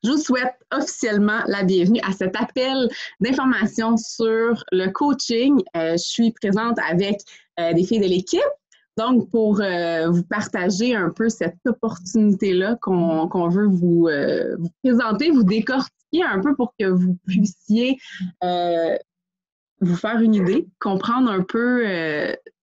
Je vous souhaite officiellement la bienvenue à cet appel d'information sur le coaching. Je suis présente avec des filles de l'équipe, donc pour vous partager un peu cette opportunité-là qu'on veut vous présenter, vous décortiquer un peu pour que vous puissiez vous faire une idée, comprendre un peu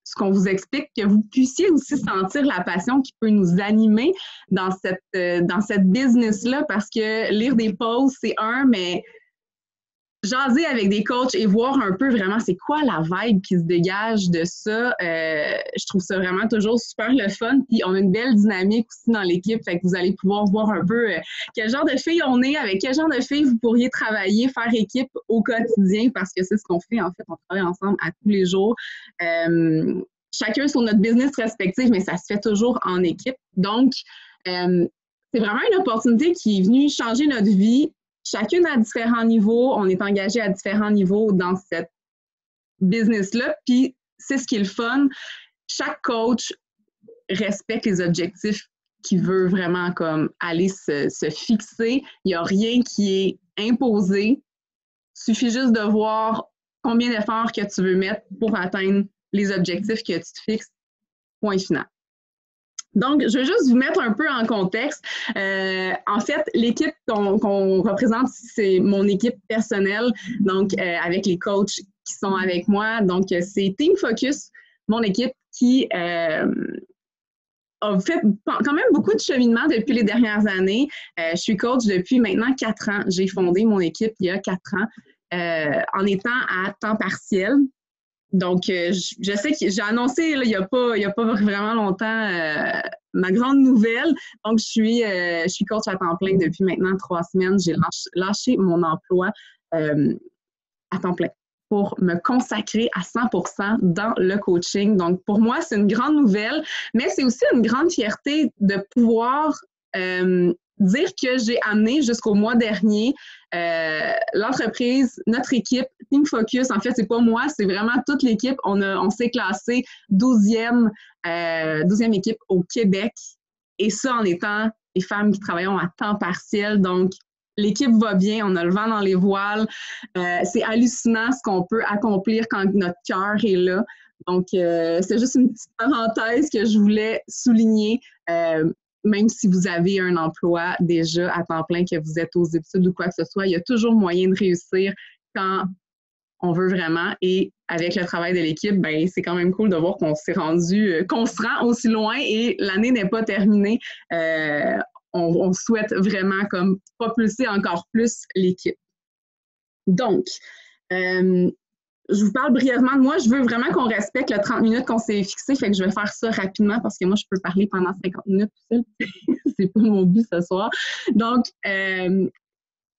ce qu'on vous explique, que vous puissiez aussi sentir la passion qui peut nous animer dans cette business-là, parce que lire des posts, c'est mais jaser avec des coachs et voir un peu vraiment c'est quoi la vibe qui se dégage de ça, je trouve ça vraiment toujours super le fun. Puis on a une belle dynamique aussi dans l'équipe, fait que vous allez pouvoir voir un peu quel genre de filles on est, avec quel genre de filles vous pourriez travailler, faire équipe au quotidien, parce que c'est ce qu'on fait en fait, on travaille ensemble à tous les jours. Chacun sur notre business respectif, mais ça se fait toujours en équipe. Donc, c'est vraiment une opportunité qui est venue changer notre vie. Chacune à différents niveaux, on est engagé à différents niveaux dans cette business-là, puis c'est ce qui est le fun. Chaque coach respecte les objectifs qu'il veut vraiment comme aller se fixer. Il n'y a rien qui est imposé. Il suffit juste de voir combien d'efforts que tu veux mettre pour atteindre les objectifs que tu te fixes, point final. Donc, je vais juste vous mettre un peu en contexte. En fait, l'équipe qu'on représente, c'est mon équipe personnelle, donc avec les coachs qui sont avec moi. Donc, c'est Team Focus, mon équipe qui a fait quand même beaucoup de cheminement depuis les dernières années. Je suis coach depuis maintenant 4 ans. J'ai fondé mon équipe il y a 4 ans en étant à temps partiel. Donc, je sais que j'ai annoncé là, il y a pas vraiment longtemps ma grande nouvelle. Donc, je suis coach à temps plein depuis maintenant 3 semaines. J'ai lâché mon emploi à temps plein pour me consacrer à 100% dans le coaching. Donc, pour moi, c'est une grande nouvelle, mais c'est aussi une grande fierté de pouvoir dire que j'ai amené jusqu'au mois dernier l'entreprise, notre équipe, Team Focus. En fait, c'est pas moi, c'est vraiment toute l'équipe. On s'est classé 12e équipe au Québec, et ça en étant des femmes qui travaillent à temps partiel. Donc, l'équipe va bien, on a le vent dans les voiles. C'est hallucinant ce qu'on peut accomplir quand notre cœur est là. Donc, c'est juste une petite parenthèse que je voulais souligner. Même si vous avez un emploi déjà à temps plein, que vous êtes aux études ou quoi que ce soit, il y a toujours moyen de réussir quand on veut vraiment. Et avec le travail de l'équipe, ben, c'est quand même cool de voir qu'on s'est rendu, qu'on se rend aussi loin et l'année n'est pas terminée. On souhaite vraiment comme propulser encore plus l'équipe. Donc, je vous parle brièvement de moi. Je veux vraiment qu'on respecte le 30 minutes qu'on s'est fixé, fait que je vais faire ça rapidement parce que moi, je peux parler pendant 50 minutes tout seul. C'est pas mon but ce soir. Donc,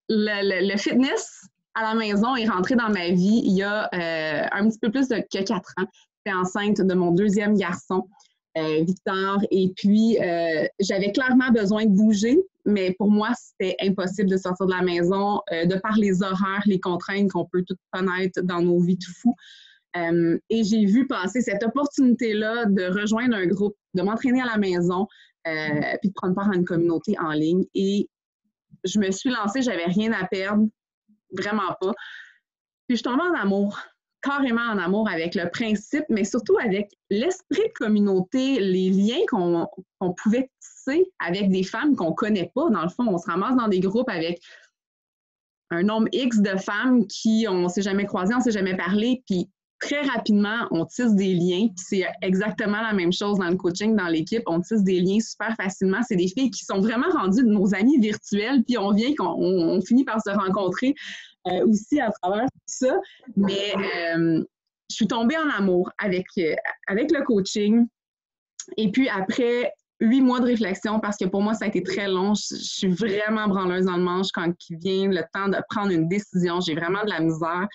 le fitness à la maison est rentré dans ma vie il y a un petit peu plus que 4 ans. J'étais enceinte de mon 2e garçon, Victor, et puis j'avais clairement besoin de bouger, mais pour moi, c'était impossible de sortir de la maison de par les horaires, les contraintes qu'on peut toutes connaître dans nos vies de fous. Et j'ai vu passer cette opportunité-là de rejoindre un groupe, de m'entraîner à la maison, puis de prendre part à une communauté en ligne. Et je me suis lancée, j'avais rien à perdre, vraiment pas. Puis je suis tombée en amour, carrément en amour avec le principe, mais surtout avec l'esprit de communauté, les liens qu'on pouvait tisser avec des femmes qu'on ne connaît pas. Dans le fond, on se ramasse dans des groupes avec un nombre X de femmes qui on ne s'est jamais croisées, on ne s'est jamais parlé, puis très rapidement, on tisse des liens. Puis c'est exactement la même chose dans le coaching, dans l'équipe. On tisse des liens super facilement. C'est des filles qui sont vraiment rendues de nos amis virtuels, puis on finit par se rencontrer aussi à travers tout ça. Mais je suis tombée en amour avec le coaching. Et puis après 8 mois de réflexion, parce que pour moi, ça a été très long. Je suis vraiment branleuse dans le manche quand il vient le temps de prendre une décision. J'ai vraiment de la misère.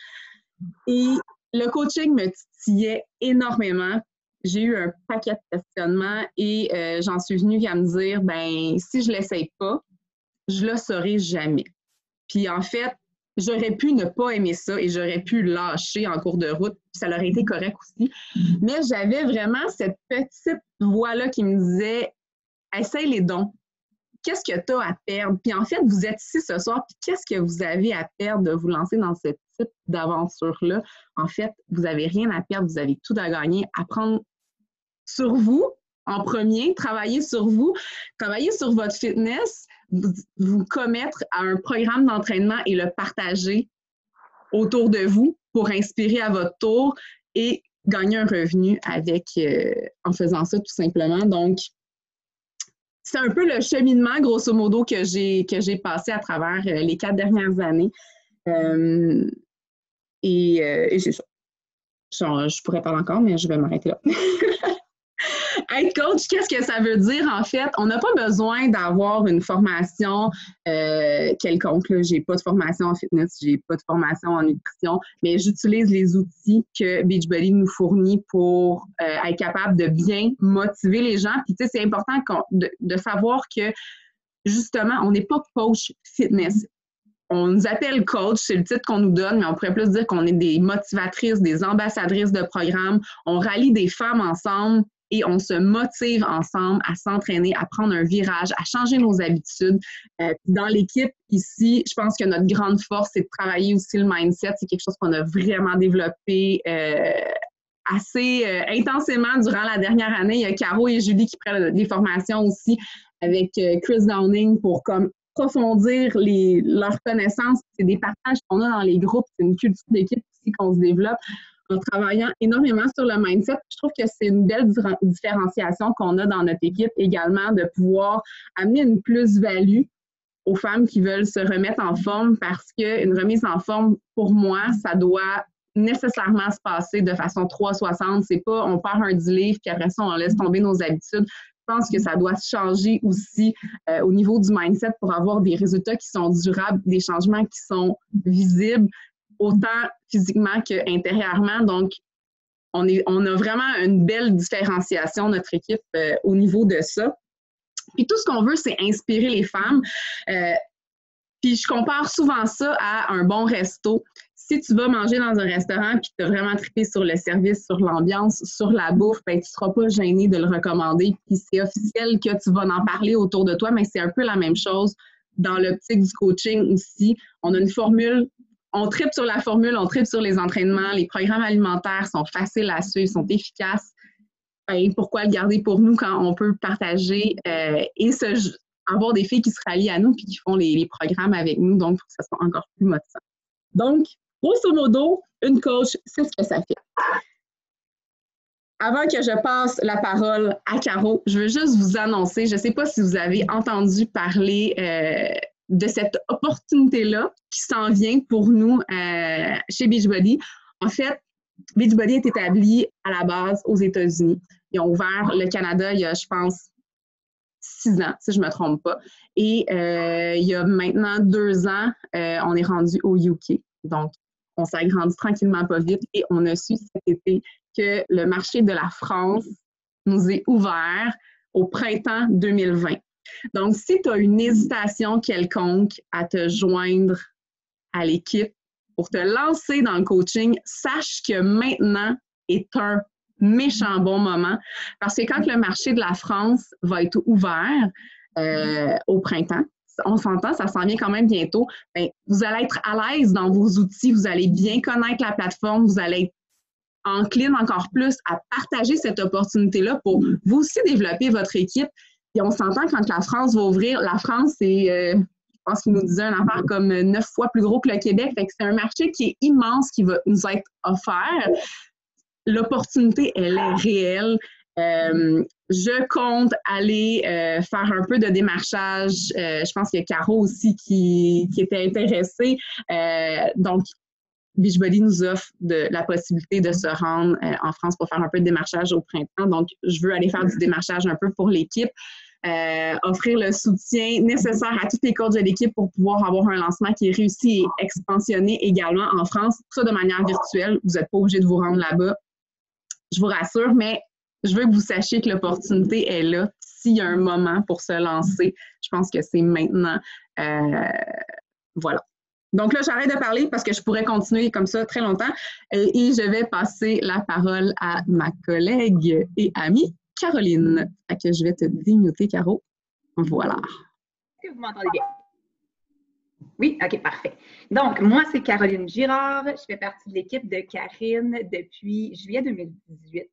Et le coaching me titillait énormément. J'ai eu un paquet de questionnements et j'en suis venue à me dire, ben si je ne l'essaye pas, je ne le saurai jamais. Puis en fait, j'aurais pu ne pas aimer ça et j'aurais pu lâcher en cours de route, puis ça aurait été correct aussi. Mais j'avais vraiment cette petite voix-là qui me disait « Essaye les dons. qu'est-ce que tu as à perdre? Puis en fait, vous êtes ici ce soir, puis qu'est-ce que vous avez à perdre de vous lancer dans ce type d'aventure-là? En fait, vous n'avez rien à perdre, vous avez tout à gagner. Apprendre sur vous en premier, travailler sur vous, travailler sur votre fitness, vous commettre à un programme d'entraînement et le partager autour de vous pour inspirer à votre tour et gagner un revenu avec en faisant ça tout simplement. Donc, c'est un peu le cheminement, grosso modo, que j'ai passé à travers les 4 dernières années. Et c'est ça. Je pourrais parler encore, mais je vais m'arrêter là. Être coach, qu'est-ce que ça veut dire en fait? On n'a pas besoin d'avoir une formation quelconque. Je n'ai pas de formation en fitness, j'ai pas de formation en nutrition, mais j'utilise les outils que Beachbody nous fournit pour être capable de bien motiver les gens. Puis tu sais, c'est important de savoir que justement, on n'est pas coach fitness. On nous appelle coach, c'est le titre qu'on nous donne, mais on pourrait plus dire qu'on est des motivatrices, des ambassadrices de programmes. On rallie des femmes ensemble et on se motive ensemble à s'entraîner, à prendre un virage, à changer nos habitudes. Dans l'équipe ici, je pense que notre grande force, c'est de travailler aussi le mindset. C'est quelque chose qu'on a vraiment développé assez intensément durant la dernière année. Il y a Caro et Julie qui prennent des formations aussi avec Chris Downing pour comme approfondir leurs connaissances. C'est des partages qu'on a dans les groupes. C'est une culture d'équipe aussi qu'on se développe en travaillant énormément sur le mindset. Je trouve que c'est une belle différenciation qu'on a dans notre équipe également, de pouvoir amener une plus-value aux femmes qui veulent se remettre en forme, parce qu'une remise en forme, pour moi, ça doit nécessairement se passer de façon 360. C'est pas on perd un 10 livres puis après ça, on laisse tomber nos habitudes. Je pense que ça doit se changer aussi au niveau du mindset pour avoir des résultats qui sont durables, des changements qui sont visibles, autant physiquement qu'intérieurement. Donc, on a vraiment une belle différenciation, notre équipe, au niveau de ça. Puis tout ce qu'on veut, c'est inspirer les femmes. Puis je compare souvent ça à un bon resto. Si tu vas manger dans un restaurant puis que tu as vraiment trippé sur le service, sur l'ambiance, sur la bouffe, ben, tu ne seras pas gêné de le recommander. Puis c'est officiel que tu vas en parler autour de toi, mais c'est un peu la même chose dans l'optique du coaching aussi. On a une formule, on trippe sur la formule, on trippe sur les entraînements, les programmes alimentaires sont faciles à suivre, sont efficaces. Ben, pourquoi le garder pour nous quand on peut partager et avoir des filles qui se rallient à nous puis qui font les programmes avec nous, donc pour que ça soit encore plus motivant. Donc, grosso modo, une coach, c'est ce que ça fait. Avant que je passe la parole à Caro, je veux juste vous annoncer, je ne sais pas si vous avez entendu parler de cette opportunité-là qui s'en vient pour nous chez Beachbody. En fait, Beachbody est établi à la base aux États-Unis. Ils ont ouvert le Canada il y a, je pense, 6 ans, si je ne me trompe pas. Et il y a maintenant 2 ans, on est rendu au UK. Donc, on s'agrandit tranquillement pas vite et on a su cet été que le marché de la France nous est ouvert au printemps 2020. Donc, si tu as une hésitation quelconque à te joindre à l'équipe pour te lancer dans le coaching, sache que maintenant est un méchant bon moment, parce que quand le marché de la France va être ouvert au printemps, on s'entend, ça s'en vient quand même bientôt, bien, vous allez être à l'aise dans vos outils, vous allez bien connaître la plateforme, vous allez être encline encore plus à partager cette opportunité-là pour vous aussi développer votre équipe. Et on s'entend quand la France va ouvrir, la France, c'est, je pense qu'il nous disait une affaire comme 9 fois plus gros que le Québec, fait que c'est un marché qui est immense qui va nous être offert. L'opportunité, elle est réelle. Je compte aller faire un peu de démarchage. Je pense qu'il y a Caro aussi qui était intéressée. Donc, Beachbody nous offre la possibilité de se rendre en France pour faire un peu de démarchage au printemps. Donc, je veux aller faire du démarchage un peu pour l'équipe. Offrir le soutien nécessaire à tous les coachs de l'équipe pour pouvoir avoir un lancement qui est réussi et expansionné également en France. Tout ça de manière virtuelle. Vous n'êtes pas obligé de vous rendre là-bas. Je vous rassure, mais je veux que vous sachiez que l'opportunité est là. S'il y a un moment pour se lancer, je pense que c'est maintenant. Voilà. Donc là, j'arrête de parler parce que je pourrais continuer comme ça très longtemps et je vais passer la parole à ma collègue et amie Caroline. Fait que je vais te démuter, Caro. Voilà. Est-ce que vous m'entendez bien? Oui, OK, parfait. Donc, moi, c'est Caroline Girard. Je fais partie de l'équipe de Karine depuis juillet 2018.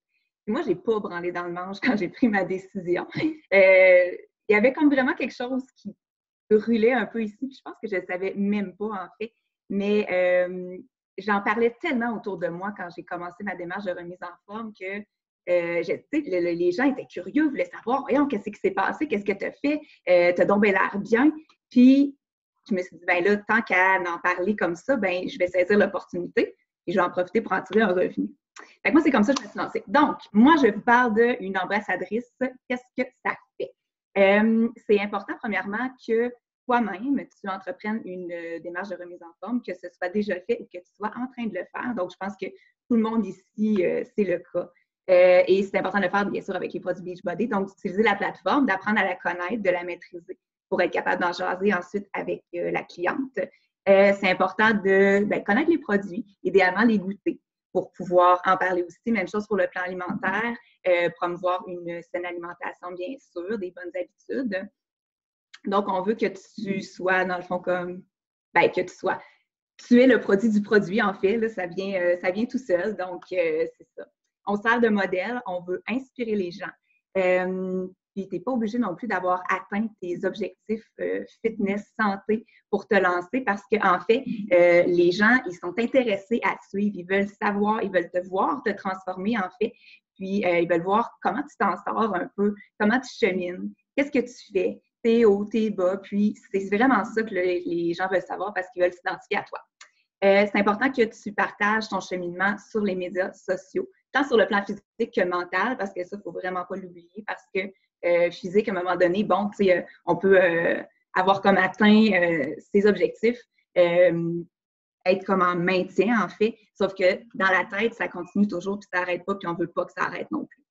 Moi, je n'ai pas branlé dans le manche quand j'ai pris ma décision. Il y avait comme vraiment quelque chose qui brûlait un peu ici, puis je pense que je ne le savais même pas, en fait. Mais j'en parlais tellement autour de moi quand j'ai commencé ma démarche de remise en forme que les gens étaient curieux, voulaient savoir, voyons, qu'est-ce qui s'est passé, qu'est-ce que tu as fait, tu as donc l'air bien. Puis, je me suis dit, ben là, tant qu'à en parler comme ça, ben je vais saisir l'opportunité et je vais en profiter pour en tirer un revenu. Fait que moi, c'est comme ça que je me suis lancée. Donc, moi, je vous parle d'une ambassadrice. Qu'est-ce que ça fait? C'est important, premièrement, que toi-même, tu entreprennes une démarche de remise en forme, que ce soit déjà fait ou que tu sois en train de le faire. Donc, je pense que tout le monde ici, c'est le cas. Et c'est important de le faire, bien sûr, avec les produits Beachbody. Donc, d'utiliser la plateforme, d'apprendre à la connaître, de la maîtriser pour être capable d'en jaser ensuite avec la cliente. C'est important de connaître les produits, idéalement les goûter pour pouvoir en parler aussi. Même chose pour le plan alimentaire, promouvoir une saine alimentation, bien sûr, des bonnes habitudes. Donc, on veut que tu sois, dans le fond, comme, que tu sois. Tu es le produit du produit, en fait, là, ça vient tout seul. Donc, c'est ça. On sert de modèle, on veut inspirer les gens. Puis, tu n'es pas obligé non plus d'avoir atteint tes objectifs fitness, santé pour te lancer parce qu'en fait, les gens, ils sont intéressés à te suivre, ils veulent savoir, ils veulent te voir te transformer, en fait. Puis, ils veulent voir comment tu t'en sors un peu, comment tu chemines, qu'est-ce que tu fais, tes hauts, tes bas. Puis, c'est vraiment ça que les gens veulent savoir parce qu'ils veulent s'identifier à toi. C'est important que tu partages ton cheminement sur les médias sociaux, tant sur le plan physique que mental, parce que ça, il ne faut vraiment pas l'oublier, parce que physique, à un moment donné, bon, tu sais, on peut avoir comme atteint ses objectifs, être comme en maintien, en fait, sauf que dans la tête, ça continue toujours, puis ça n'arrête pas, puis on ne veut pas que ça arrête non plus.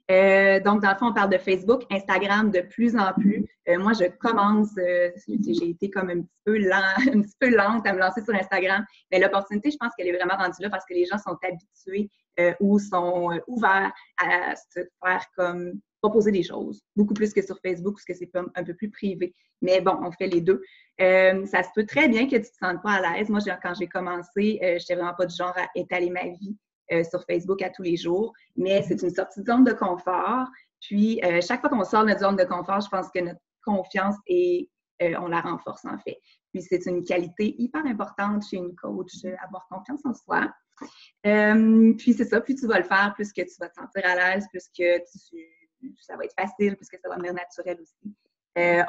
Donc, dans le fond, on parle de Facebook, Instagram de plus en plus. Moi, je commence, j'ai été comme un petit peu lente à me lancer sur Instagram. Mais l'opportunité, je pense qu'elle est vraiment rendue là parce que les gens sont habitués ou sont ouverts à se faire comme proposer des choses, beaucoup plus que sur Facebook, parce que c'est un peu plus privé. Mais bon, on fait les deux. Ça se peut très bien que tu ne te sentes pas à l'aise. Moi, quand j'ai commencé, je n'étais vraiment pas du genre à étaler ma vie sur Facebook à tous les jours, mais c'est une sortie de zone de confort. Puis, chaque fois qu'on sort de notre zone de confort, je pense que notre confiance, on la renforce en fait. Puis, c'est une qualité hyper importante chez une coach, avoir confiance en soi. Puis, c'est ça, plus tu vas le faire, plus que tu vas te sentir à l'aise, plus que ça va être facile, plus que ça va devenir naturel aussi.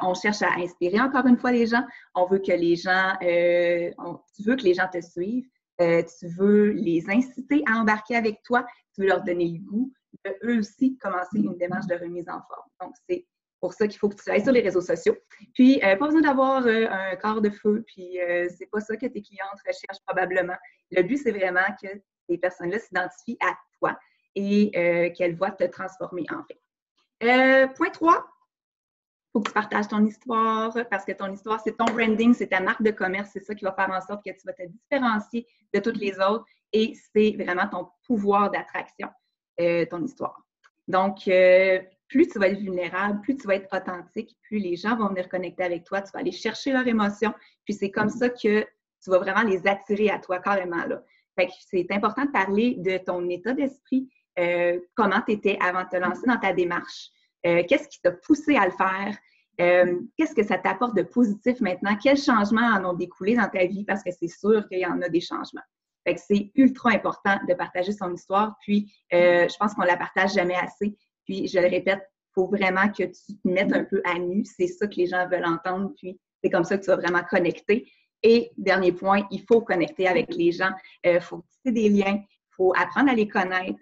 On cherche à inspirer encore une fois les gens. On veut que les gens, tu veux que les gens te suivent. Tu veux les inciter à embarquer avec toi, tu veux leur donner le goût de eux aussi commencer une démarche de remise en forme. Donc, c'est pour ça qu'il faut que tu ailles sur les réseaux sociaux. Puis, pas besoin d'avoir un corps de feu, puis c'est pas ça que tes clientes recherchent probablement. Le but, c'est vraiment que ces personnes-là s'identifient à toi et qu'elles voient te transformer en fait. Point 3. Il faut que tu partages ton histoire parce que ton histoire, c'est ton branding, c'est ta marque de commerce, c'est ça qui va faire en sorte que tu vas te différencier de toutes les autres et c'est vraiment ton pouvoir d'attraction, ton histoire. Donc, plus tu vas être vulnérable, plus tu vas être authentique, plus les gens vont venir connecter avec toi, tu vas aller chercher leurs émotions, puis c'est comme ça que tu vas vraiment les attirer à toi carrément là. Fait que c'est important de parler de ton état d'esprit, comment tu étais avant de te lancer dans ta démarche. Qu'est-ce qui t'a poussé à le faire? Qu'est-ce que ça t'apporte de positif maintenant? Quels changements en ont découlé dans ta vie? Parce que c'est sûr qu'il y en a des changements. Fait que c'est ultra important de partager son histoire. Puis, je pense qu'on la partage jamais assez. Puis, je le répète, il faut vraiment que tu te mettes un peu à nu. C'est ça que les gens veulent entendre. Puis, c'est comme ça que tu vas vraiment connecter. Et dernier point, il faut connecter avec les gens. Il faut tisser des liens. Il faut apprendre à les connaître.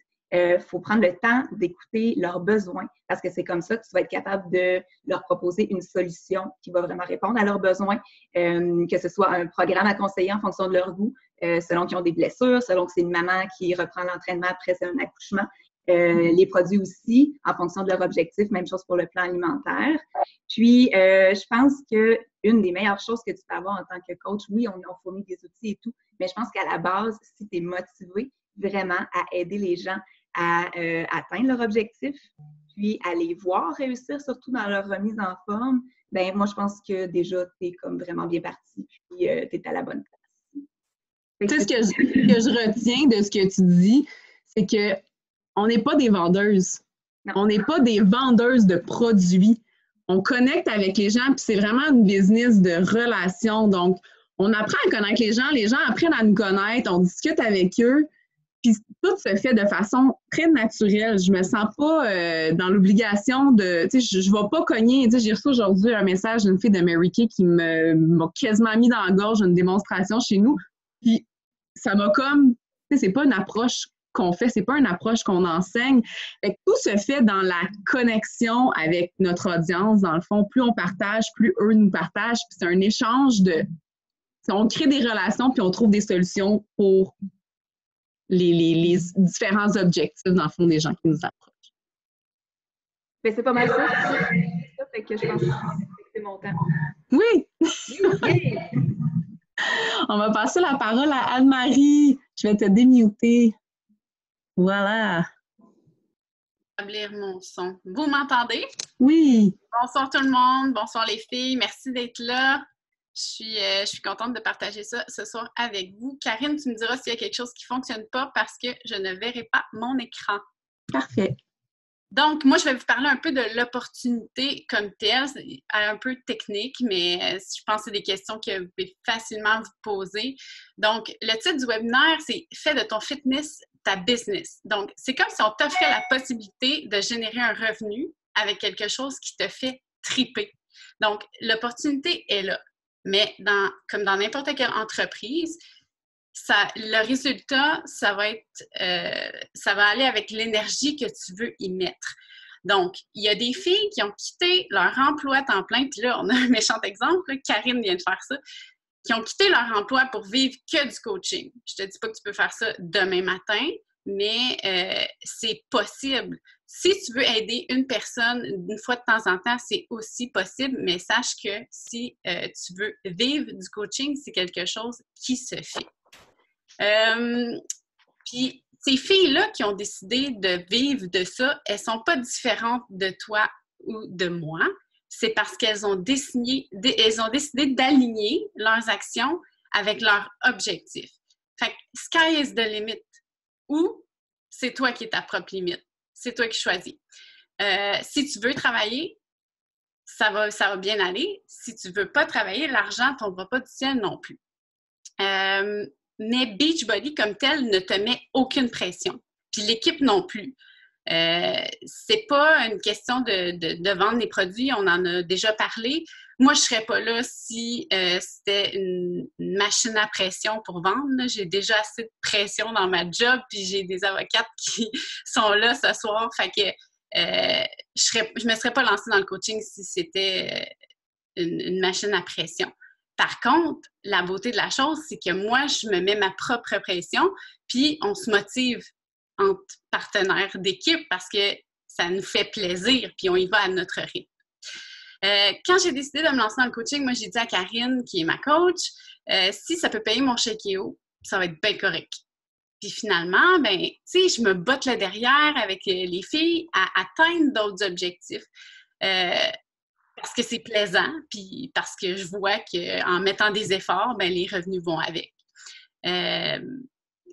Faut prendre le temps d'écouter leurs besoins parce que c'est comme ça que tu vas être capable de leur proposer une solution qui va vraiment répondre à leurs besoins, que ce soit un programme à conseiller en fonction de leur goût, selon qu'ils ont des blessures, selon que c'est une maman qui reprend l'entraînement après un accouchement. Les produits aussi, en fonction de leur objectif, même chose pour le plan alimentaire. Puis, je pense qu'une des meilleures choses que tu peux avoir en tant que coach, oui, on fournit des outils et tout, mais je pense qu'à la base, si tu es motivé vraiment à aider les gens à atteindre leur objectif, puis à les voir réussir, surtout dans leur remise en forme, ben moi, je pense que déjà, tu es comme vraiment bien parti, puis tu es à la bonne place. Tu sais, ce que je retiens de ce que tu dis, c'est que on n'est pas des vendeuses. Non. On n'est pas des vendeuses de produits. On connecte avec les gens, puis c'est vraiment une business de relations. Donc, on apprend à connaître les gens apprennent à nous connaître, on discute avec eux, puis tout se fait de façon très naturelle. Je me sens pas dans l'obligation de, tu sais, je vais pas cogner. Tu sais, j'ai reçu aujourd'hui un message d'une fille de Mary Kay qui m'a quasiment mis dans la gorge une démonstration chez nous, puis ça m'a comme, tu sais, c'est pas une approche qu'on fait, c'est pas une approche qu'on enseigne. Fait que tout se fait dans la connexion avec notre audience. Dans le fond, plus on partage, plus eux nous partagent. Puis c'est un échange de... On crée des relations, puis on trouve des solutions pour les différents objectifs, dans le fond, des gens qui nous approchent. Ben, c'est pas mal ça. Ça fait que je pense que c'est mon temps. Oui! Oui. On va passer la parole à Anne-Marie. Je vais te démuter. Voilà. Établir mon son. Vous m'entendez? Oui. Bonsoir tout le monde, bonsoir les filles, merci d'être là. Je suis contente de partager ça ce soir avec vous. Karine, tu me diras s'il y a quelque chose qui ne fonctionne pas parce que je ne verrai pas mon écran. Parfait. Donc, moi, je vais vous parler un peu de l'opportunité comme telle, un peu technique, mais je pense que c'est des questions que vous pouvez facilement vous poser. Donc, le titre du webinaire, c'est « Fais de ton fitness ta business ». Donc, c'est comme si on t'offrait la possibilité de générer un revenu avec quelque chose qui te fait triper. Donc, l'opportunité est là. Mais comme dans n'importe quelle entreprise, le résultat, ça va aller avec l'énergie que tu veux y mettre. Donc, il y a des filles qui ont quitté leur emploi à temps plein, puis là, on a un méchant exemple, là, Karine vient de faire ça, qui ont quitté leur emploi pour vivre que du coaching. Je te dis pas que tu peux faire ça demain matin, mais c'est possible. Si tu veux aider une personne une fois de temps en temps, c'est aussi possible, mais sache que si tu veux vivre du coaching, c'est quelque chose qui se fait. Puis ces filles-là qui ont décidé de vivre de ça, elles ne sont pas différentes de toi ou de moi. C'est parce qu'elles ont décidé d'aligner leurs actions avec leurs objectifs. Fait que sky is the limit. Ou c'est toi qui es ta propre limite. C'est toi qui choisis. Si tu veux travailler, ça va bien aller. Si tu ne veux pas travailler, l'argent ne tombera pas du ciel non plus. Mais Beachbody comme tel ne te met aucune pression. Puis l'équipe non plus. C'est pas une question de vendre des produits, on en a déjà parlé. Moi, je serais pas là si c'était une machine à pression pour vendre. Là. J'ai déjà assez de pression dans ma job, puis j'ai des avocates qui sont là ce soir. Fait que je me serais pas lancée dans le coaching si c'était une machine à pression. Par contre, la beauté de la chose, c'est que moi, je me mets ma propre pression, puis on se motive entre partenaires d'équipe parce que ça nous fait plaisir, puis on y va à notre rythme. Quand j'ai décidé de me lancer dans le coaching, moi, j'ai dit à Karine, qui est ma coach, si ça peut payer mon chéquier, ça va être bien correct. Puis finalement, ben, tu sais, je me botte là derrière avec les filles à atteindre d'autres objectifs. Parce que c'est plaisant, puis parce que je vois qu'en mettant des efforts, ben, les revenus vont avec.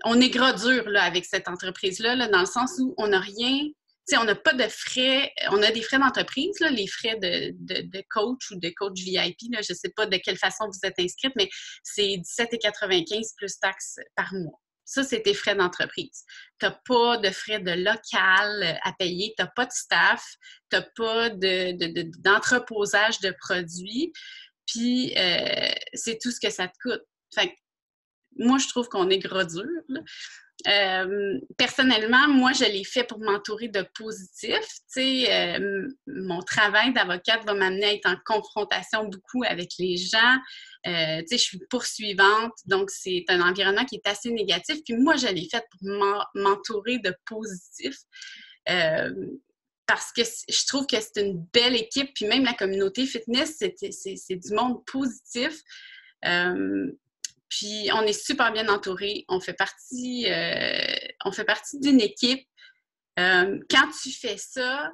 On est gras dur là, avec cette entreprise-là, là, dans le sens où on n'a rien, tu sais, on n'a pas de frais, on a des frais d'entreprise, là, les frais de coach ou de coach VIP, là, je ne sais pas de quelle façon vous êtes inscrite, mais c'est 17,95 plus taxes par mois. Ça, c'est tes frais d'entreprise. Tu n'as pas de frais de local à payer, tu n'as pas de staff, tu n'as pas d'entreposage de produits, puis c'est tout ce que ça te coûte. Fait que moi, je trouve qu'on est gros dur. Personnellement, moi, je l'ai fait pour m'entourer de positifs. Mon travail d'avocate va m'amener à être en confrontation beaucoup avec les gens. Je suis poursuivante, donc c'est un environnement qui est assez négatif. Puis moi, je l'ai fait pour m'entourer de positifs. Parce que je trouve que c'est une belle équipe. Puis même la communauté fitness, c'est du monde positif. Puis, on est super bien entourés. On fait partie d'une équipe. Quand tu fais ça,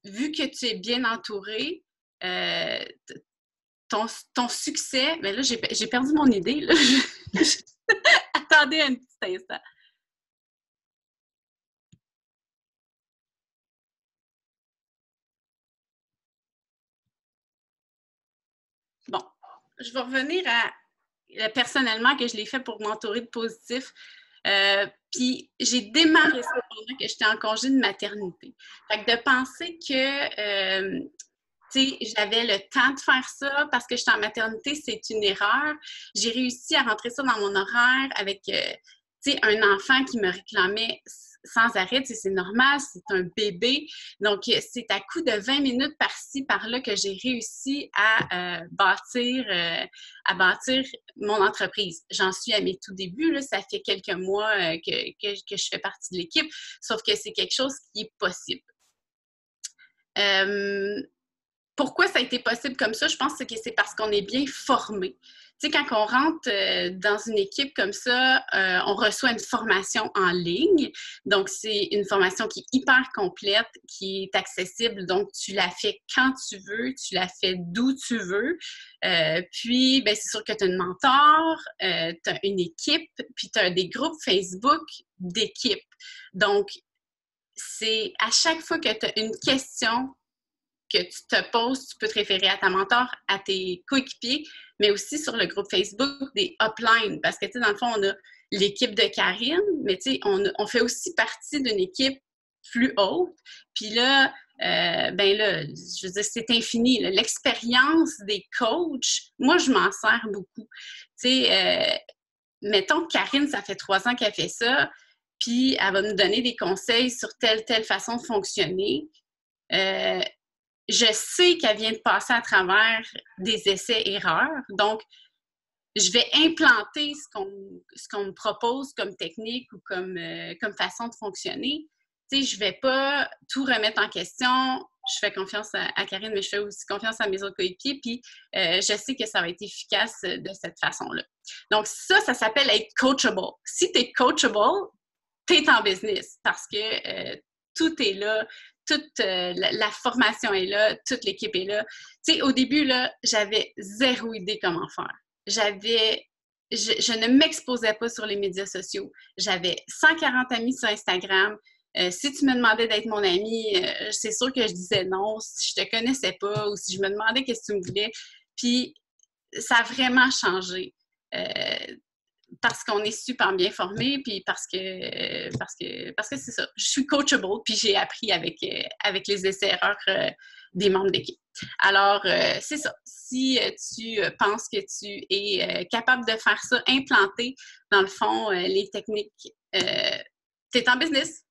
vu que tu es bien entouré, ton succès, mais là, j'ai perdu mon idée. Là. Attendez un petit instant. Bon, je vais revenir à personnellement que je l'ai fait pour m'entourer de positif. Puis j'ai démarré ça pendant que j'étais en congé de maternité. Fait que de penser que j'avais le temps de faire ça parce que j'étais en maternité, c'est une erreur. J'ai réussi à rentrer ça dans mon horaire avec un enfant qui me réclamait sans arrêt. C'est normal, c'est un bébé. Donc, c'est à coup de 20 minutes par-ci, par-là que j'ai réussi à bâtir mon entreprise. J'en suis à mes tout débuts. Là, ça fait quelques mois que je fais partie de l'équipe, sauf que c'est quelque chose qui est possible. Pourquoi ça a été possible comme ça? Je pense que c'est parce qu'on est bien formé. Tu sais, quand on rentre dans une équipe comme ça, on reçoit une formation en ligne. Donc, c'est une formation qui est hyper complète, qui est accessible. Donc, tu la fais quand tu veux, tu la fais d'où tu veux. Puis, ben, c'est sûr que tu as un mentor, tu as une équipe, puis tu as des groupes Facebook d'équipe. Donc, c'est à chaque fois que tu as une question que tu te poses, tu peux te référer à ta mentor, à tes coéquipiers, mais aussi sur le groupe Facebook des uplines. Parce que, tu sais, dans le fond, on a l'équipe de Karine, mais tu sais, on fait aussi partie d'une équipe plus haute. Puis là, je veux dire, c'est infini. Là. L'expérience des coachs, moi, je m'en sers beaucoup. Tu sais, mettons que Karine, ça fait 3 ans qu'elle fait ça, puis elle va nous donner des conseils sur telle façon de fonctionner. Je sais qu'elle vient de passer à travers des essais-erreurs. Donc, je vais implanter ce qu'on me propose comme technique ou comme façon de fonctionner. Tu sais, je ne vais pas tout remettre en question. Je fais confiance à Karine, mais je fais aussi confiance à mes autres coéquipiers. Puis, je sais que ça va être efficace de cette façon-là. Donc, ça s'appelle être coachable. Si tu es coachable, tu es en business parce que tout est là. Toute la formation est là, toute l'équipe est là. Tu sais, au début, là, j'avais 0 idée comment faire. Je ne m'exposais pas sur les médias sociaux. J'avais 140 amis sur Instagram. Si tu me demandais d'être mon amie, c'est sûr que je disais non si je te connaissais pas ou si je me demandais qu'est-ce que tu me voulais. Puis, ça a vraiment changé. Parce qu'on est super bien formé, puis parce que c'est ça. Je suis coachable, puis j'ai appris avec les essais-erreurs des membres d'équipe. Alors, c'est ça. Si tu penses que tu es capable de faire ça, implanter, dans le fond, les techniques, tu es en business.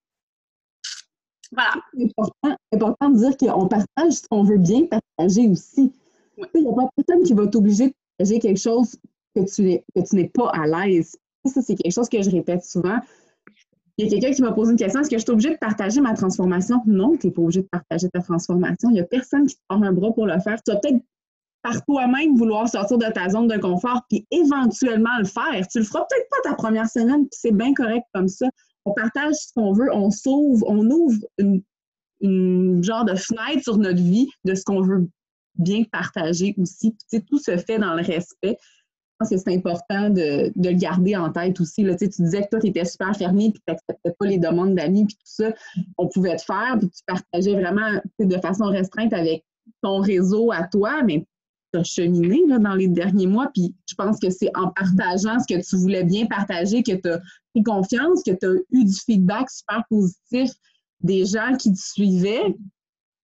Voilà. C'est important de dire qu'on partage ce qu'on veut bien partager aussi. Oui. Il n'y a pas personne qui va t'obliger de partager quelque chose que tu n'es pas à l'aise. Ça, c'est quelque chose que je répète souvent. Il y a quelqu'un qui m'a posé une question, est-ce que je suis obligée de partager ma transformation? Non, tu n'es pas obligée de partager ta transformation. Il n'y a personne qui te tord un bras pour le faire. Tu vas peut-être par toi-même vouloir sortir de ta zone de confort puis éventuellement le faire. Tu le feras peut-être pas ta première semaine, puis c'est bien correct comme ça. On partage ce qu'on veut, on ouvre une genre de fenêtre sur notre vie de ce qu'on veut bien partager aussi. Puis, tout se fait dans le respect. Je pense que c'est important de le garder en tête aussi. Là, tu disais que toi, tu étais super fermé puis tu n'acceptais pas les demandes d'amis puis tout ça. On pouvait te faire puis tu partageais vraiment de façon restreinte avec ton réseau à toi, mais tu as cheminé là, dans les derniers mois. Puis je pense que c'est en partageant ce que tu voulais bien partager que tu as pris confiance, que tu as eu du feedback super positif des gens qui te suivaient.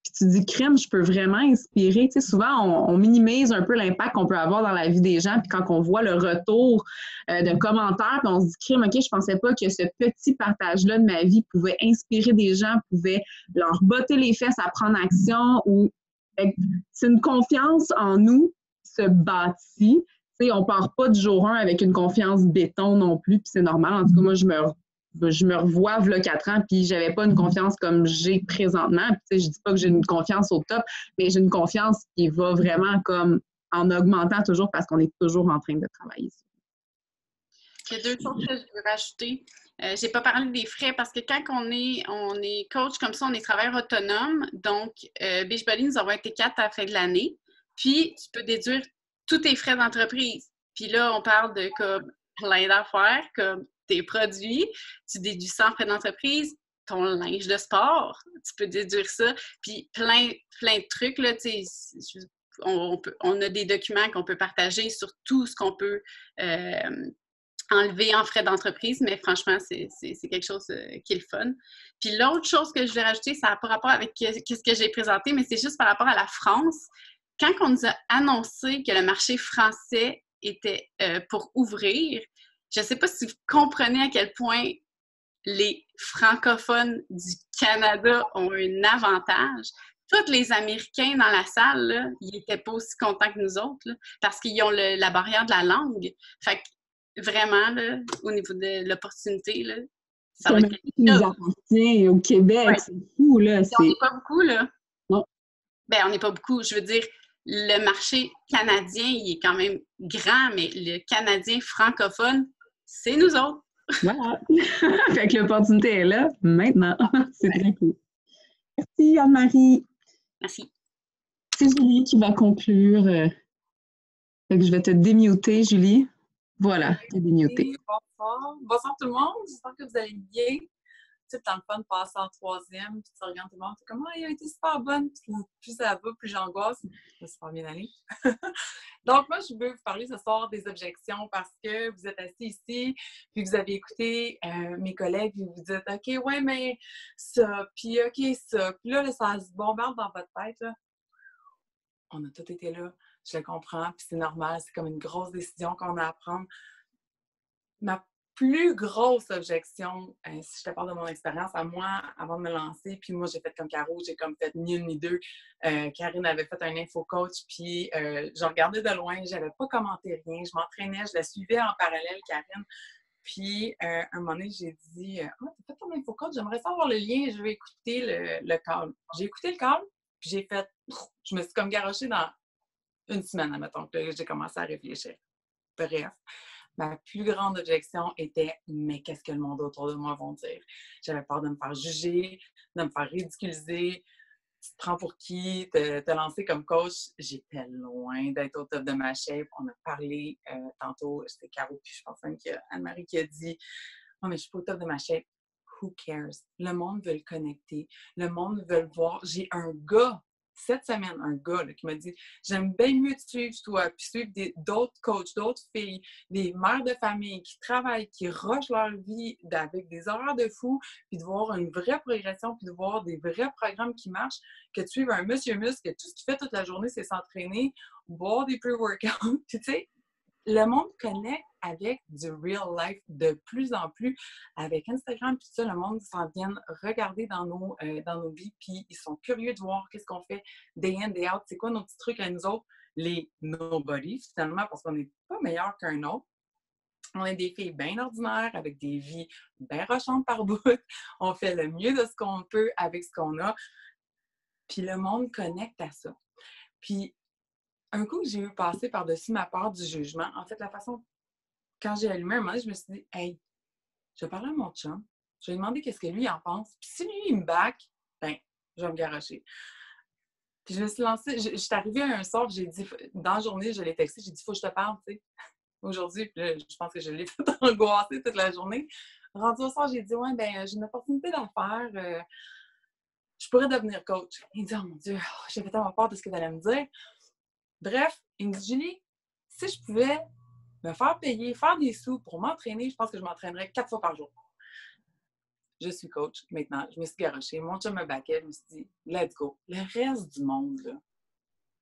Puis tu dis, crème, je peux vraiment inspirer. Tu sais, souvent, on minimise un peu l'impact qu'on peut avoir dans la vie des gens. Puis quand on voit le retour de commentaires, puis on se dit, crème, OK, je pensais pas que ce petit partage-là de ma vie pouvait inspirer des gens, pouvait leur botter les fesses à prendre action. Ou c'est une confiance en nous qui se bâtit. Tu sais, on part pas du jour 1 avec une confiance béton non plus, puis c'est normal. En tout cas, moi, je me revois v'là 4 ans, puis j'avais pas une confiance comme j'ai présentement. Puis, je dis pas que j'ai une confiance au top, mais j'ai une confiance qui va vraiment comme en augmentant toujours parce qu'on est toujours en train de travailler. Il y a 2 choses que je veux rajouter. J'ai pas parlé des frais parce que quand on est coach comme ça, on est travailleur autonome. Donc, Beachbody, nous avons été 4 à la fin de l'année. Puis, tu peux déduire tous tes frais d'entreprise. Puis là, on parle de comme plein d'affaires, comme tes produits. Tu déduis ça en frais d'entreprise, ton linge de sport, tu peux déduire ça. Puis, plein de trucs, là, tu sais, on a des documents qu'on peut partager sur tout ce qu'on peut enlever en frais d'entreprise, mais franchement, c'est quelque chose qui est le fun. Puis l'autre chose que je vais rajouter, ça n'a pas rapport avec ce que j'ai présenté, mais c'est juste par rapport à la France. Quand on nous a annoncé que le marché français était pour ouvrir, je ne sais pas si vous comprenez à quel point les francophones du Canada ont un avantage. Tous les Américains dans la salle, là, ils n'étaient pas aussi contents que nous autres, là, parce qu'ils ont la barrière de la langue. Fait que vraiment, là, au niveau de l'opportunité, là, ça va être quelque qui nous chose. appartient au Québec, Ouais. c'est fou, là. On n'est pas beaucoup, là. Non. Ben, on n'est pas beaucoup. Je veux dire, le marché canadien, il est quand même grand, mais le Canadien francophone, c'est nous autres. Voilà. Fait que l'opportunité est là, maintenant. C'est très cool. Merci, Anne-Marie. Merci. C'est Julie qui va conclure. Fait que je vais te démuter, Julie. Voilà, t'es démutée. Bonsoir. Bonsoir tout le monde. J'espère que vous allez bien. C'est le temps de fun de passer en 3e, puis tu regardes tout le monde, tu es comme, il a été super bonne, puis plus ça va, plus j'angoisse. Ça va super bien aller. Donc, moi, je veux vous parler ce soir des objections parce que vous êtes assis ici, puis vous avez écouté mes collègues, puis vous dites, OK, ouais, mais ça, puis OK, ça. Puis là, ça se bombarde dans votre tête, là. On a tous été là, je le comprends, puis c'est normal, c'est comme une grosse décision qu'on a à prendre. Ma plus grosse objection, si je te parle de mon expérience à moi, avant de me lancer, puis moi, j'ai fait comme Caro, j'ai comme fait ni une ni deux. Karine avait fait un info-coach, puis je regardais de loin, j'avais pas commenté rien, je m'entraînais, je la suivais en parallèle, Karine. Puis, un moment donné, j'ai dit « Ah, t'as fait ton info-coach, j'aimerais savoir le lien, je vais écouter le call. » J'ai écouté le call, puis j'ai fait « Je me suis comme garochée dans une semaine, admettons, que j'ai commencé à réfléchir. » Bref. Ma plus grande objection était « Mais qu'est-ce que le monde autour de moi vont dire? » J'avais peur de me faire juger, de me faire ridiculiser. Tu te prends pour qui? Te lancer comme coach? J'étais loin d'être au top de ma shape. On a parlé tantôt, c'était Caro, puis je pense même qu'il y a Anne-Marie qui a dit « Oh, mais je suis pas au top de ma shape. » Who cares? Le monde veut le connecter. Le monde veut le voir. J'ai un gars cette semaine, un gars là, qui m'a dit « J'aime bien mieux te suivre toi, puis suivre d'autres coachs, d'autres filles, des mères de famille qui travaillent, qui rushent leur vie avec des horaires de fou, puis de voir une vraie progression, puis de voir des vrais programmes qui marchent, que de suivre un monsieur muscle, que tout ce qu'il fait toute la journée, c'est s'entraîner, boire des pre-workouts. » Puis tu sais, le monde connecte avec du real life de plus en plus. Avec Instagram, puis ça, le monde s'en vient regarder dans nos vies, puis ils sont curieux de voir qu'est-ce qu'on fait day in, day out. C'est quoi nos petits trucs à nous autres, les nobody, finalement, parce qu'on n'est pas meilleur qu'un autre. On est des filles bien ordinaires, avec des vies bien rochantes par bout. On fait le mieux de ce qu'on peut avec ce qu'on a. Puis le monde connecte à ça. Puis, un coup que j'ai eu passer par-dessus ma peur du jugement, en fait, la façon, quand j'ai allumé un moment, je me suis dit, hey, je vais parler à mon chum, je vais lui demander qu'est-ce que lui en pense. Puis si lui, il me back, ben, je vais me garocher. Puis je me suis lancée, je suis arrivée à un soir, j'ai dit, dans la journée, je l'ai texté, j'ai dit, faut que je te parle, tu sais, aujourd'hui. Puis là, je pense que je l'ai tout angoissée toute la journée. Rendu au soir, j'ai dit, ouais, ben, j'ai une opportunité d'affaires, je pourrais devenir coach. Il dit, oh mon Dieu, j'avais tellement peur de ce que tu allais me dire. Bref, il me dit, Julie, si je pouvais me faire payer, faire des sous pour m'entraîner, je pense que je m'entraînerais 4 fois par jour. Je suis coach maintenant, je me suis garochée, mon chum me backait, je me suis dit, let's go. Le reste du monde, là,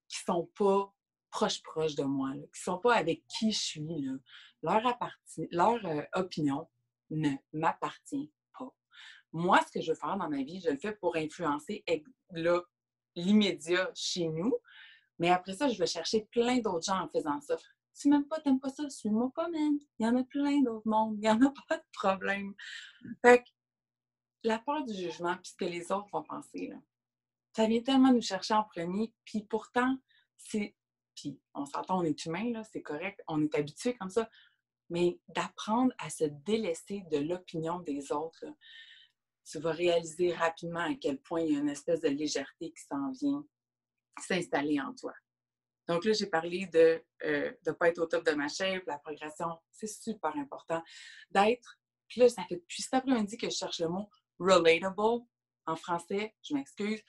qui sont pas proches de moi, là, qui sont pas avec qui je suis, là, leur opinion ne m'appartient pas. Moi, ce que je veux faire dans ma vie, je le fais pour influencer l'immédiat chez nous, mais après ça, je vais chercher plein d'autres gens en faisant ça. Si même pas, t'aimes pas ça, suis-moi pas, man. Il y en a plein d'autres mondes. Il n'y en a pas de problème. Fait que la peur du jugement, puis ce que les autres vont penser, là, ça vient tellement nous chercher en premier, puis pourtant, puis on s'entend, on est humain, là, c'est correct, on est habitué comme ça, mais d'apprendre à se délaisser de l'opinion des autres, là, tu vas réaliser rapidement à quel point il y a une espèce de légèreté qui s'en vient s'installer en toi. Donc là, j'ai parlé de ne pas être au top de ma shape, la progression, c'est super important. D'être, puis là, ça fait depuis cet après-midi que je cherche le mot « relatable » en français, je m'excuse,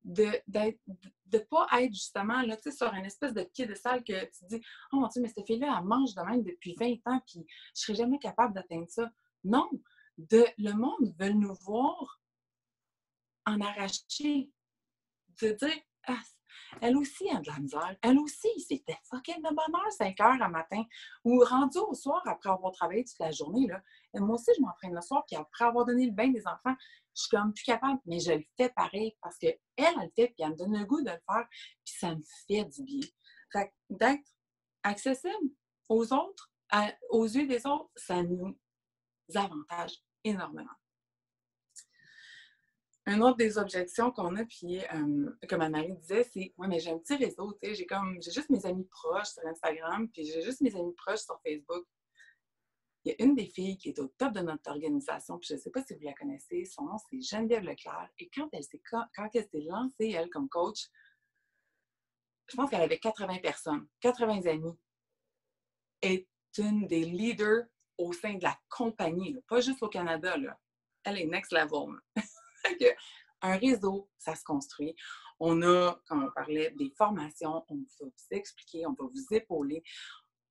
de ne pas être justement là, sur une espèce de piédestal que tu te dis « Oh mon Dieu, mais cette fille-là, elle mange de même depuis 20 ans, puis je ne serais jamais capable d'atteindre ça. » Non! Le monde veut nous voir en arracher, de dire « Ah, elle aussi a de la misère. Elle aussi, c'était fucking de bonne heure, 5 heures à matin. » Ou rendu au soir, après avoir travaillé toute la journée, là, et moi aussi, je m'entraîne le soir, puis après avoir donné le bain des enfants, je suis comme plus capable, mais je le fais pareil parce qu'elle, elle le fait, puis elle me donne le goût de le faire, puis ça me fait du bien. Fait que d'être accessible aux autres, aux yeux des autres, ça nous avantage énormément. Une autre des objections qu'on a, puis comme Anne-Marie disait, c'est « Ouais, mais j'ai un petit réseau, tu sais, j'ai juste mes amis proches sur Instagram, puis j'ai juste mes amis proches sur Facebook. » Il y a une des filles qui est au top de notre organisation, puis je ne sais pas si vous la connaissez, son nom c'est Geneviève Leclerc, et quand elle s'est lancée, elle, comme coach, je pense qu'elle avait 80 personnes, 80 amis. Elle est une des leaders au sein de la compagnie, là, pas juste au Canada, là. Elle est next level. Un réseau, ça se construit. On a, comme on parlait, des formations, on va vous expliquer, on va vous épauler.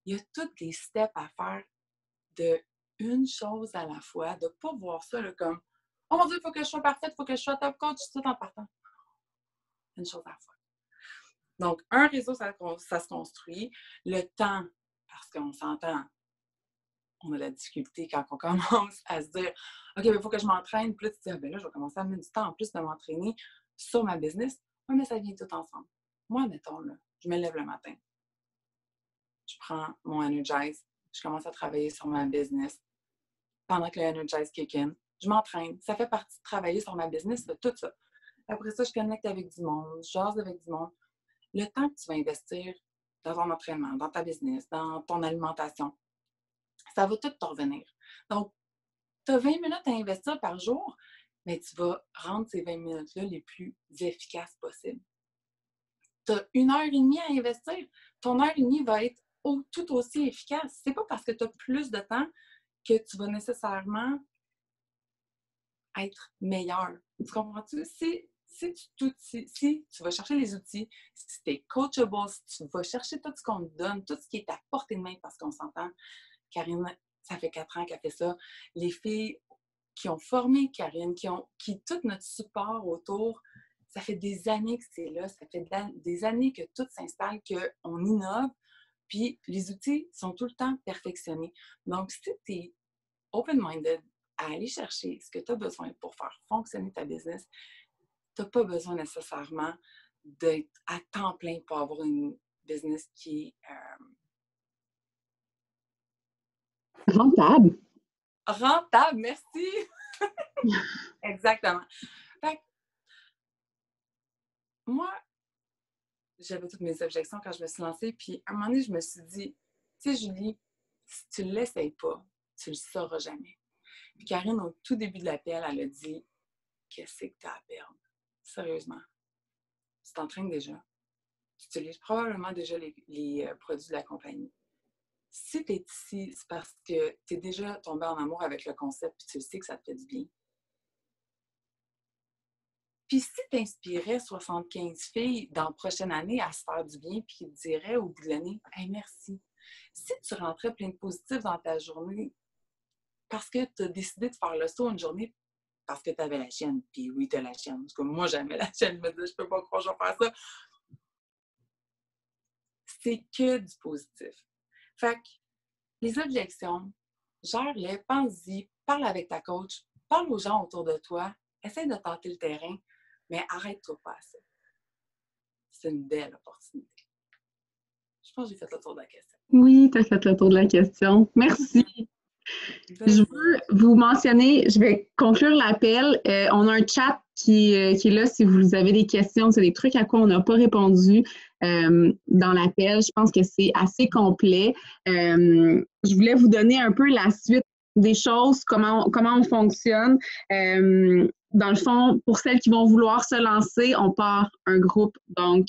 Il y a tous des steps à faire de une chose à la fois, de ne pas voir ça là, comme « Oh mon Dieu, il faut que je sois parfaite, il faut que je sois top coach, tout en partant. » Une chose à la fois. Donc, un réseau, ça se construit. Le temps, parce qu'on s'entend, on a la difficulté quand on commence à se dire « OK, il faut que je m'entraîne. » Puis là, tu te dis « Ah, ben là, je vais commencer à mettre du temps en plus de m'entraîner sur ma business. » Oui, mais ça vient tout ensemble. Moi, mettons, là, je me lève le matin. Je prends mon Energize. Je commence à travailler sur ma business. Pendant que le Energize kick in, je m'entraîne. Ça fait partie de travailler sur ma business, de tout ça. Après ça, je connecte avec du monde, je jase avec du monde. Le temps que tu vas investir dans ton entraînement, dans ta business, dans ton alimentation, ça va tout te revenir. Donc, tu as 20 minutes à investir par jour, mais tu vas rendre ces 20 minutes-là les plus efficaces possibles. Tu as 1h30 à investir. Ton heure et demie va être tout aussi efficace. C'est pas parce que tu as plus de temps que tu vas nécessairement être meilleur. Tu comprends-tu? Si tu vas chercher les outils, si tu es coachable, si tu vas chercher tout ce qu'on te donne, tout ce qui est à portée de main, parce qu'on s'entend, Karine, ça fait 4 ans qu'elle fait ça. Les filles qui ont formé Karine, qui tout notre support autour, ça fait des années que c'est là, ça fait des années que tout s'installe, qu'on innove, puis les outils sont tout le temps perfectionnés. Donc, si tu es open-minded à aller chercher ce que tu as besoin pour faire fonctionner ta business, tu n'as pas besoin nécessairement d'être à temps plein pour avoir une business qui est rentable. Rentable, merci! Exactement. Fait que, moi, j'avais toutes mes objections quand je me suis lancée, puis à un moment donné, je me suis dit, tu sais, Julie, si tu ne l'essayes pas, tu ne le sauras jamais. Puis Karine, au tout début de l'appel, elle a dit, qu'est-ce que tu as à perdre? Sérieusement. Tu t'entraînes déjà. Tu utilises probablement déjà les produits de la compagnie. Si tu es ici, c'est parce que tu es déjà tombé en amour avec le concept et tu sais que ça te fait du bien. Puis si tu inspirais 75 filles dans la prochaine année à se faire du bien puis qui te diraient au bout de l'année « Hey, merci ». Si tu rentrais plein de positifs dans ta journée parce que tu as décidé de faire le saut une journée parce que tu avais la chienne, puis oui, tu as la chienne. Parce que moi, j'avais la chienne, je me disais « Je peux pas croire que je vais faire ça ». C'est que du positif. Fait que les objections, gère-les, pense-y, parle avec ta coach, parle aux gens autour de toi, essaie de tenter le terrain, mais arrête-toi pas à ça. C'est une belle opportunité. Je pense que j'ai fait le tour de la question. Oui, tu as fait le tour de la question. Merci. Je veux vous mentionner, je vais conclure l'appel. On a un chat qui est là si vous avez des questions, c'est des trucs à quoi on n'a pas répondu. dans l'appel. Je pense que c'est assez complet. Je voulais vous donner un peu la suite des choses, comment on fonctionne. Dans le fond, pour celles qui vont vouloir se lancer, on part un groupe, donc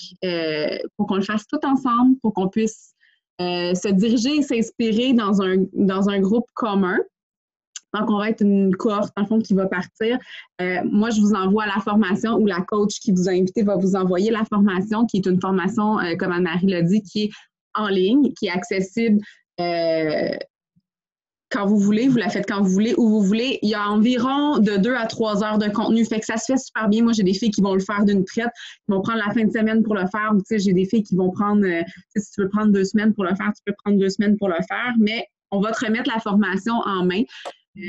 pour qu'on le fasse tout ensemble, pour qu'on puisse se diriger et s'inspirer dans un groupe commun. Donc, on va être une cohorte, en fond, qui va partir. Moi, je vous envoie la formation ou la coach qui vous a invité va vous envoyer la formation, qui est une formation, comme Anne-Marie l'a dit, qui est en ligne, qui est accessible quand vous voulez, vous la faites quand vous voulez, où vous voulez. Il y a environ de 2 à 3 heures de contenu, fait que ça se fait super bien. Moi, j'ai des filles qui vont le faire d'une traite, qui vont prendre la fin de semaine pour le faire. Tu sais, j'ai des filles qui vont prendre, si tu veux prendre 2 semaines pour le faire, tu peux prendre 2 semaines pour le faire, mais on va te remettre la formation en main.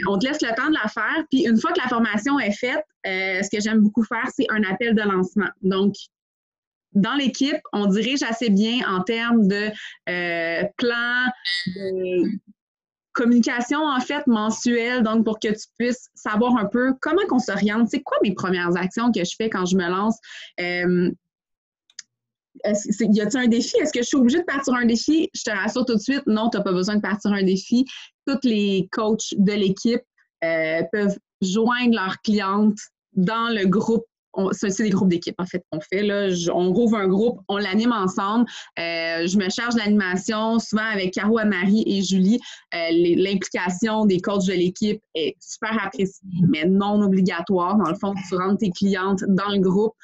On te laisse le temps de la faire, puis une fois que la formation est faite, ce que j'aime beaucoup faire, c'est un appel de lancement. Donc, dans l'équipe, on dirige assez bien en termes de plan, de communication, en fait, mensuelle, donc pour que tu puisses savoir un peu comment on s'oriente, c'est quoi mes premières actions que je fais quand je me lance. Y a-t-il un défi? Est-ce que je suis obligée de partir un défi? Je te rassure tout de suite, non, tu n'as pas besoin de partir un défi. Tous les coachs de l'équipe peuvent joindre leurs clientes dans le groupe. C'est des groupes d'équipe, en fait, qu'on fait. Là. On rouvre un groupe, on l'anime ensemble. Je me charge de l'animation, souvent avec Caro, Anne-Marie et Julie. L'implication des coachs de l'équipe est super appréciée, mais non obligatoire. Dans le fond, tu rentres tes clientes dans le groupe.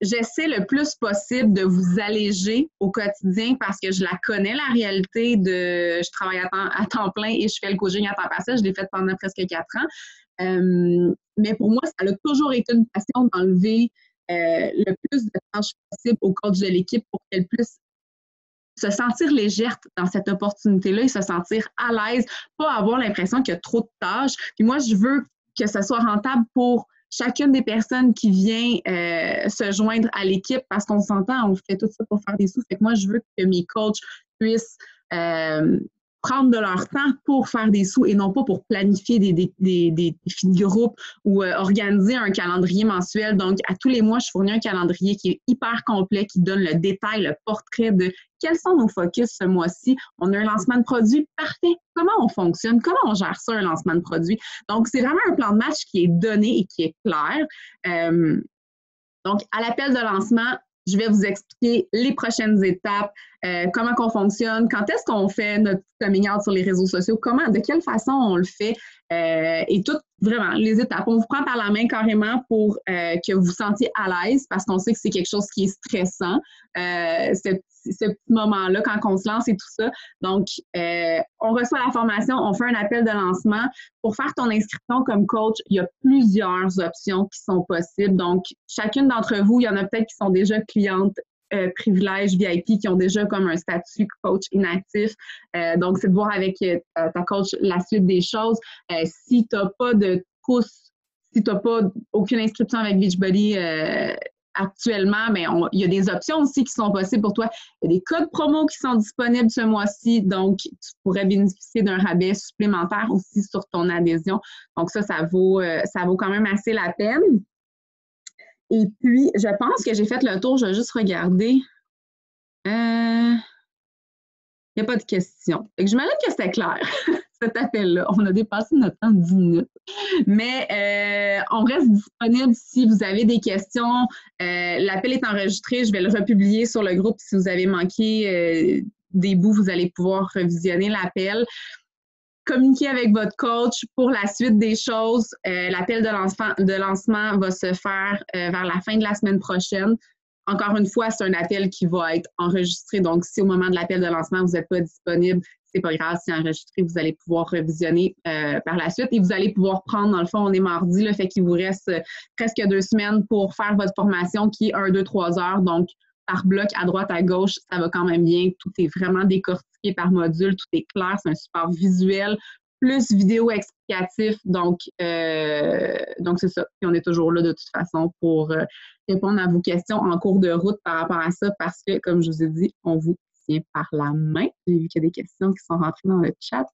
J'essaie le plus possible de vous alléger au quotidien parce que je la connais, la réalité de je travaille à temps plein et je fais le coaching à temps partiel. Je l'ai fait pendant presque 4 ans. Mais pour moi, ça a toujours été une passion d'enlever le plus de tâches possible aux coachs de l'équipe pour qu'elles puissent se sentir légères dans cette opportunité-là et se sentir à l'aise, pas avoir l'impression qu'il y a trop de tâches. Puis moi, je veux que ce soit rentable pour chacune des personnes qui vient se joindre à l'équipe parce qu'on s'entend, on fait tout ça pour faire des sous. Fait que moi, je veux que mes coachs puissent prendre de leur temps pour faire des sous et non pas pour planifier des défis de groupe ou organiser un calendrier mensuel. Donc, à tous les mois, je fournis un calendrier qui est hyper complet, qui donne le détail, le portrait de quels sont nos focus ce mois-ci. On a un lancement de produit parfait. Comment on fonctionne? Comment on gère ça, un lancement de produit? Donc, c'est vraiment un plan de match qui est donné et qui est clair. Donc, à l'appel de lancement, je vais vous expliquer les prochaines étapes, comment qu'on fonctionne, quand est-ce qu'on fait notre coming out sur les réseaux sociaux, de quelle façon on le fait et toutes vraiment les étapes. On vous prend par la main carrément pour que vous vous sentiez à l'aise parce qu'on sait que c'est quelque chose qui est stressant, ce petit moment-là quand on se lance et tout ça. Donc, on reçoit la formation, on fait un appel de lancement. Pour faire ton inscription comme coach, il y a plusieurs options qui sont possibles. Donc, chacune d'entre vous, il y en a peut-être qui sont déjà clientes privilèges VIP qui ont déjà comme un statut coach inactif. Donc, c'est de voir avec ta coach la suite des choses. Si tu n'as pas de pouce, si tu n'as pas aucune inscription avec Beachbody actuellement, mais il y a des options aussi qui sont possibles pour toi. Il y a des codes promo qui sont disponibles ce mois-ci, donc tu pourrais bénéficier d'un rabais supplémentaire aussi sur ton adhésion. Donc, ça vaut quand même assez la peine. Et puis, je pense que j'ai fait le tour. Je vais juste regarder. Il n'y a pas de questions. J'imagine que c'était clair, cet appel-là. On a dépassé notre temps de 10 minutes. Mais on reste disponible si vous avez des questions. L'appel est enregistré. Je vais le republier sur le groupe. Si vous avez manqué des bouts, vous allez pouvoir revisionner l'appel. Communiquer avec votre coach pour la suite des choses. L'appel de lancement va se faire vers la fin de la semaine prochaine. Encore une fois, c'est un appel qui va être enregistré. Donc, si au moment de l'appel de lancement, vous n'êtes pas disponible, c'est pas grave. C'est enregistré. Vous allez pouvoir revisionner par la suite et vous allez pouvoir prendre, dans le fond, on est mardi, le fait qu'il vous reste presque 2 semaines pour faire votre formation qui est 1, 2, 3 heures. Donc, par bloc, à droite, à gauche, ça va quand même bien. Tout est vraiment décortiqué par module, tout est clair, c'est un support visuel, plus vidéo explicatif. Donc c'est ça. Et on est toujours là de toute façon pour répondre à vos questions en cours de route par rapport à ça parce que, comme je vous ai dit, on vous tient par la main. J'ai vu qu'il y a des questions qui sont rentrées dans le chat.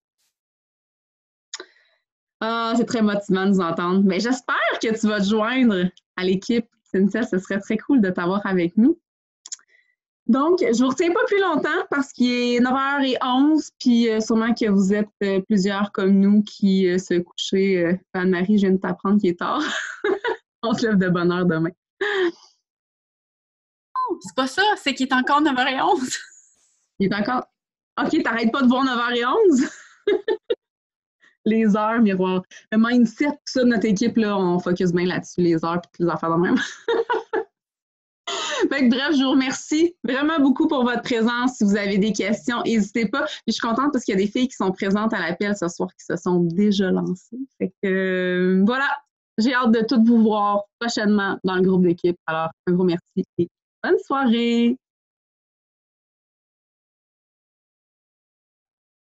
Ah, c'est très motivant de nous entendre. Mais j'espère que tu vas te joindre à l'équipe. Cynthia, ce serait très cool de t'avoir avec nous. Donc, je vous retiens pas plus longtemps parce qu'il est 9h11, puis sûrement que vous êtes plusieurs comme nous qui se couchez. Anne-Marie, je viens de t'apprendre qu'il est tard. On se lève de bonne heure demain. Oh, c'est pas ça, c'est qu'il est encore 9h11. Il est encore... OK, t'arrêtes pas de voir 9h11? Les heures, miroir. Le mindset, tout ça de notre équipe, là, on focus bien là-dessus, les heures et les affaires de même. Fait que, bref, je vous remercie vraiment beaucoup pour votre présence. Si vous avez des questions, n'hésitez pas. Puis, je suis contente parce qu'il y a des filles qui sont présentes à l'appel ce soir qui se sont déjà lancées. Fait que voilà, j'ai hâte de toutes vous voir prochainement dans le groupe d'équipe. Alors, un gros merci et bonne soirée!